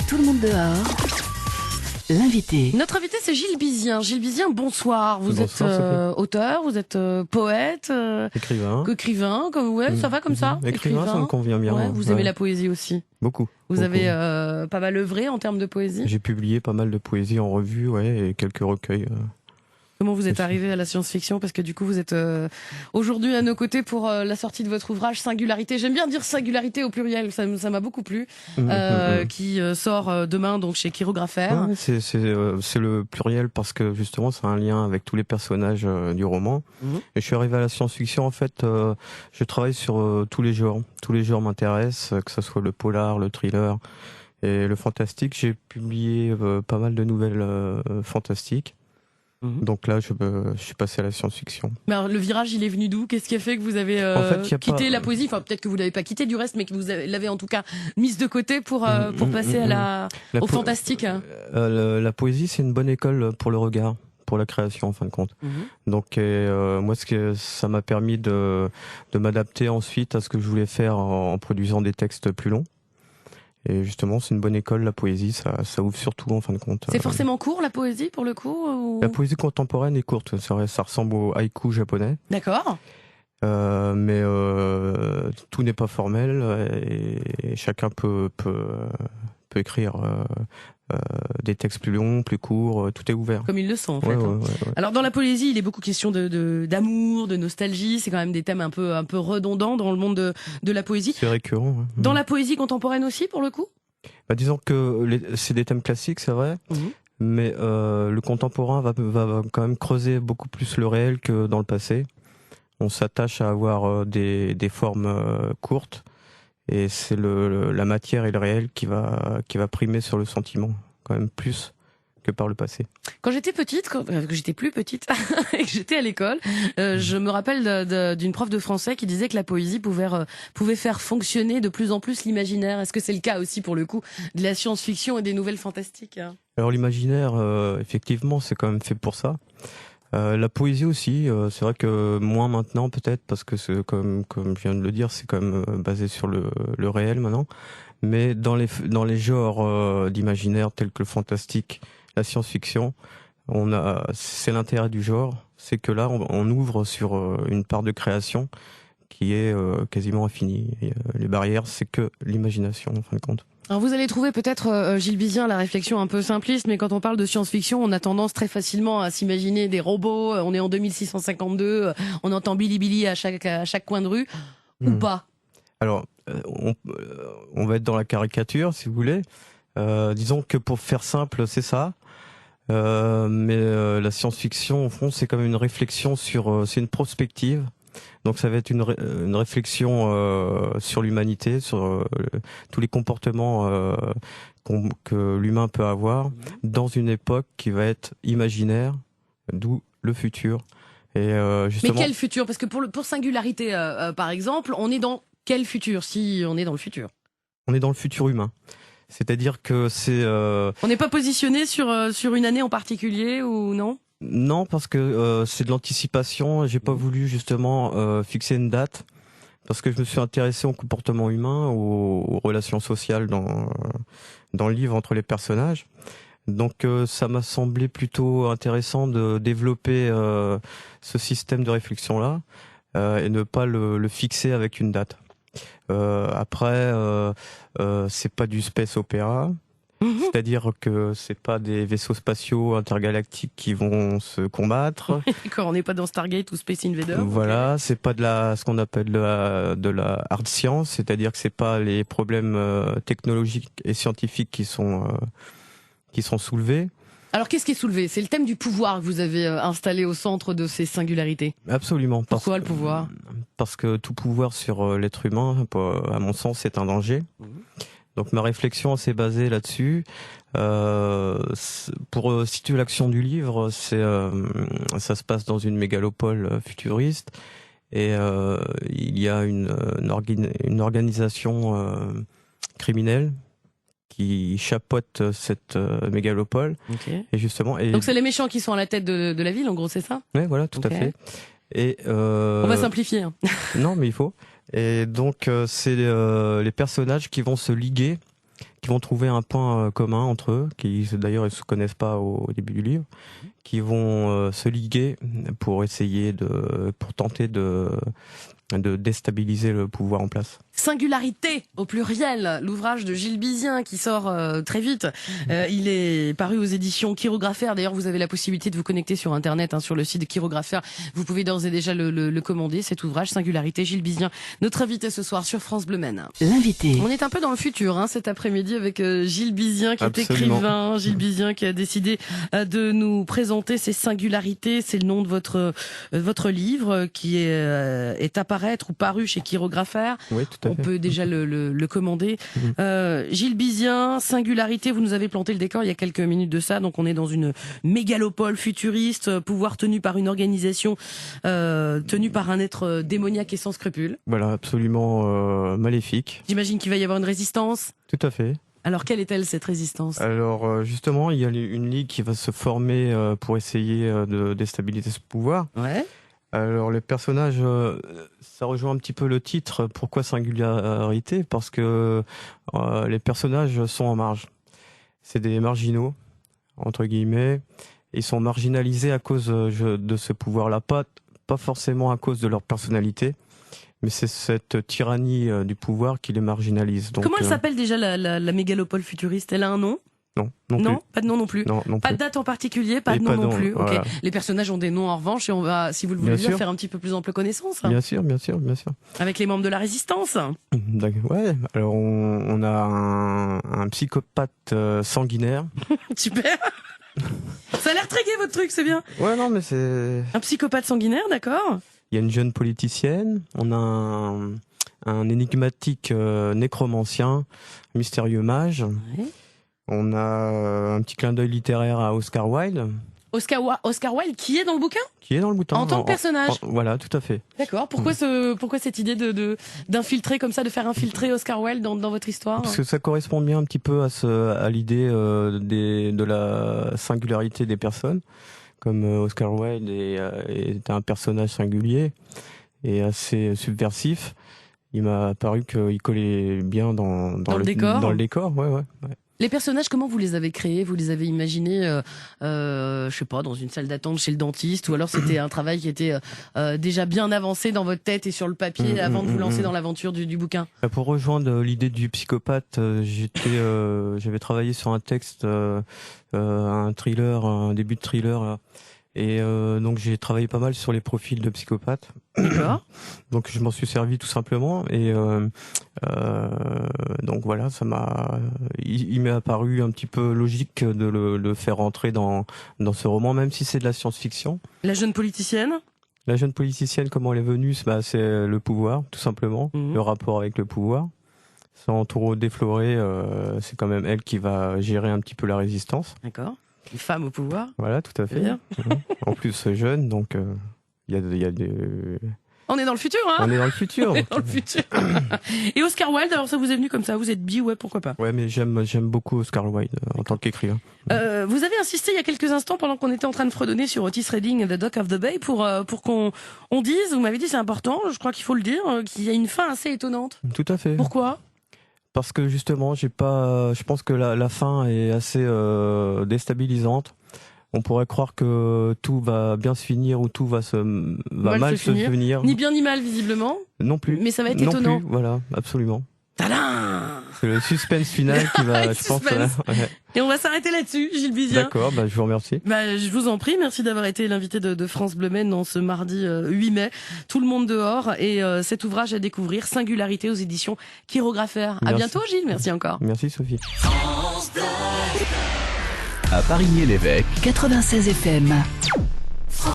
Tout le monde dehors. L'invité. Notre invité, c'est Gilles Bizien. Gilles Bizien, bonsoir. Vous êtes auteur, vous êtes poète, écrivain, comme ouais, ça va comme ça. Écrivain, ça me convient bien. Ouais, vous aimez la poésie aussi. Beaucoup. Vous avez pas mal œuvré en termes de poésie. J'ai publié pas mal de poésie en revue, ouais, et quelques recueils. Comment vous êtes arrivé à la science-fiction? Parce que du coup, vous êtes aujourd'hui à nos côtés pour la sortie de votre ouvrage Singularité. J'aime bien dire Singularité au pluriel, ça m'a beaucoup plu. Qui sort demain donc chez Chirographer. Ouais, c'est le pluriel parce que justement, c'est un lien avec tous les personnages du roman. Et je suis arrivé à la science-fiction, en fait, je travaille sur tous les genres. Tous les genres m'intéressent, que ce soit le polar, le thriller et le fantastique. J'ai publié pas mal de nouvelles fantastiques. Donc là, je suis passé à la science-fiction. Mais alors, le virage, il est venu d'où? Qu'est-ce qui a fait que vous avez quitté la poésie? Enfin, peut-être que vous l'avez pas quitté du reste, mais que vous l'avez en tout cas mise de côté pour passer au fantastique. La poésie, c'est une bonne école pour le regard, pour la création en fin de compte. Donc moi, ça m'a permis de m'adapter ensuite à ce que je voulais faire en produisant des textes plus longs. Et justement, c'est une bonne école, la poésie, ça ouvre surtout en fin de compte. C'est forcément court, la poésie, pour le coup ou... La poésie contemporaine est courte, ça ressemble au haïku japonais. D'accord. Mais tout n'est pas formel et chacun peut écrire des textes plus longs, plus courts, tout est ouvert. Comme ils le sont en fait. Ouais. Alors dans la poésie, il est beaucoup question d'amour, de nostalgie, c'est quand même des thèmes un peu redondants dans le monde de la poésie. C'est récurrent. Ouais. Dans la poésie contemporaine aussi pour le coup? Disons que c'est des thèmes classiques, c'est vrai, mais le contemporain va quand même creuser beaucoup plus le réel que dans le passé. On s'attache à avoir des formes courtes. Et c'est la matière et le réel qui va primer sur le sentiment, quand même plus que par le passé. Quand j'étais petite, quand j'étais plus petite et que j'étais à l'école, je me rappelle d'une prof de français qui disait que la poésie pouvait faire fonctionner de plus en plus l'imaginaire. Est-ce que c'est le cas aussi pour le coup de la science-fiction et des nouvelles fantastiques? Alors l'imaginaire, effectivement, c'est quand même fait pour ça. La poésie aussi, c'est vrai que moins maintenant peut-être parce que c'est comme je viens de le dire, c'est quand même basé sur le réel maintenant. Mais dans les genres d'imaginaire tels que le fantastique, la science-fiction, c'est l'intérêt du genre, c'est que là on ouvre sur une part de création qui est quasiment infinie. Et, les barrières, c'est que l'imagination en fin de compte. Alors vous allez trouver peut-être, Gilles Bizien, la réflexion un peu simpliste, mais quand on parle de science-fiction, on a tendance très facilement à s'imaginer des robots, on est en 2652, on entend Billy Billy à chaque coin de rue, ou pas? Alors, on va être dans la caricature, si vous voulez. Disons que pour faire simple, c'est ça. Mais la science-fiction, au fond, c'est comme une réflexion c'est une prospective. Donc ça va être une réflexion sur l'humanité, sur tous les comportements que l'humain peut avoir dans une époque qui va être imaginaire, d'où le futur. Et justement... Mais quel futur? Parce que pour Singularité, par exemple, on est dans quel futur si on est dans le futur? On est dans le futur humain. C'est-à-dire que c'est... On n'est pas positionné sur une année en particulier ou non? Non, parce que c'est de l'anticipation. J'ai pas voulu justement fixer une date parce que je me suis intéressé au comportement humain, aux relations sociales dans le livre entre les personnages. Donc ça m'a semblé plutôt intéressant de développer ce système de réflexion-là et ne pas le fixer avec une date. Après, c'est pas du space opéra. C'est-à-dire que c'est pas des vaisseaux spatiaux intergalactiques qui vont se combattre. D'accord, on n'est pas dans Stargate ou Space Invader. Voilà, okay. C'est pas ce qu'on appelle de la hard science, c'est-à-dire que c'est pas les problèmes technologiques et scientifiques qui sont soulevés. Alors qu'est-ce qui est soulevé? C'est le thème du pouvoir que vous avez installé au centre de ces singularités. Absolument. Pourquoi le pouvoir? Parce que tout pouvoir sur l'être humain, à mon sens, c'est un danger. Donc ma réflexion s'est basée là-dessus. Pour situer l'action du livre, ça se passe dans une mégalopole futuriste et il y a une organisation criminelle qui chapeaute cette mégalopole. Okay. Et justement. Donc c'est les méchants qui sont à la tête de la ville, en gros, c'est ça? Oui, voilà, tout à fait. Et on va simplifier. Hein. Non, mais il faut. Et donc c'est les personnages qui vont se liguer, qui qui vont trouver un point commun entre eux, qui d'ailleurs ils se connaissent pas au début du livre, qui vont se liguer pour pour tenter de déstabiliser le pouvoir en place. Singularité au pluriel, l'ouvrage de Gilles Bizien qui sort très vite. Il est paru aux éditions Chirographer. D'ailleurs, vous avez la possibilité de vous connecter sur Internet, sur le site de Chirographer. Vous pouvez d'ores et déjà le commander, cet ouvrage, Singularité, Gilles Bizien, notre invité ce soir sur France Bleu Maine. L'invité. On est un peu dans le futur cet après-midi avec Gilles Bizien qui est Absolument. écrivain. Gilles Bizien qui a décidé de nous présenter ses singularités. C'est le nom de votre livre qui est à paraître ou paru chez Chirographer. Oui, tout à fait. On peut déjà le commander. Gilles Bizien, singularité, vous nous avez planté le décor il y a quelques minutes de ça, donc on est dans une mégalopole futuriste, pouvoir tenu par une organisation, tenu par un être démoniaque et sans scrupules. Voilà, absolument maléfique. J'imagine qu'il va y avoir une résistance. Tout à fait. Alors quelle est-elle cette résistance? Alors justement, il y a une ligue qui va se former pour essayer de déstabiliser ce pouvoir. Ouais. Alors les personnages, ça rejoint un petit peu le titre. Pourquoi singularité? Parce que les personnages sont en marge. C'est des marginaux, entre guillemets. Ils sont marginalisés à cause de ce pouvoir-là, pas forcément à cause de leur personnalité, mais c'est cette tyrannie du pouvoir qui les marginalise. Donc, Comment elle s'appelle déjà la mégalopole futuriste? Elle a un nom? Non, pas de nom non plus. Non Pas plus. de date en particulier, pas Et de pas nom non de nom, plus. voilà. Ok. Les personnages ont des noms en revanche et on va, si vous le voulez Bien bien, sûr. faire un petit peu plus ample connaissance. Bien sûr. Avec les membres de la résistance. D'accord. Ouais. Alors on a un psychopathe sanguinaire. Super. Ça a l'air très gai votre truc, c'est bien. Ouais, non, mais c'est. Un psychopathe sanguinaire, d'accord. Il y a une jeune politicienne. On a un énigmatique nécromancien, mystérieux mage. Ouais. On a un petit clin d'œil littéraire à Oscar Wilde, Oscar Wilde, qui est dans le bouquin? qui est dans le bouton. En tant que personnage. Voilà, tout à fait. D'accord. Pourquoi cette idée d'infiltrer comme ça, de faire infiltrer Oscar Wilde dans votre histoire? Parce que ça correspond bien un petit peu à l'idée de la singularité des personnes. Comme Oscar Wilde est un personnage singulier et assez subversif, il m'a paru qu'il collait bien dans le décor. Dans le décor, ouais. Les personnages, comment vous les avez créés? Vous les avez imaginés, je sais pas, dans une salle d'attente chez le dentiste, ou alors c'était un travail qui était déjà bien avancé dans votre tête et sur le papier avant de vous lancer dans l'aventure du bouquin? Pour rejoindre l'idée du psychopathe, j'avais travaillé sur un texte, un thriller, un début de thriller, là. Et donc j'ai travaillé pas mal sur les profils de psychopathes. D'accord. Donc je m'en suis servi tout simplement et donc voilà, il m'est apparu un petit peu logique de le faire entrer dans ce roman, même si c'est de la science-fiction. La jeune politicienne? La jeune politicienne, comment elle est venue? C'est le pouvoir, tout simplement, le rapport avec le pouvoir. Sans trop déflorer, c'est quand même elle qui va gérer un petit peu la résistance. D'accord. Une femme au pouvoir? Voilà, tout à fait. Bien. En plus jeune, donc il y a des... On est dans le futur, hein? On est dans le futur. On est dans le futur. Et Oscar Wilde, alors ça vous est venu comme ça? Vous êtes ouais, pourquoi pas? Ouais, mais j'aime beaucoup Oscar Wilde en tant qu'écrivain. Vous avez insisté il y a quelques instants pendant qu'on était en train de fredonner sur Otis Redding, The Dock of the Bay, pour qu'on dise, vous m'avez dit c'est important, je crois qu'il faut le dire, qu'il y a une fin assez étonnante. Tout à fait. Pourquoi? Parce que justement, je pense que la fin est assez déstabilisante. On pourrait croire que tout va bien se finir ou tout va mal se finir. Ni bien ni mal, visiblement. Non plus. Mais ça va être non étonnant. Plus, voilà, absolument. Tadam! C'est le suspense final qui va, je pense. Ouais. Et on va s'arrêter là-dessus, Gilles Bizien. D'accord, je vous remercie. Je vous en prie, merci d'avoir été l'invité de France Bleu Maine dans ce mardi 8 mai. Tout le monde dehors et cet ouvrage à découvrir, Singularité aux éditions Chirographer. À bientôt Gilles, merci encore. Merci Sophie. À Parigny-l'Évêque, 96 FM.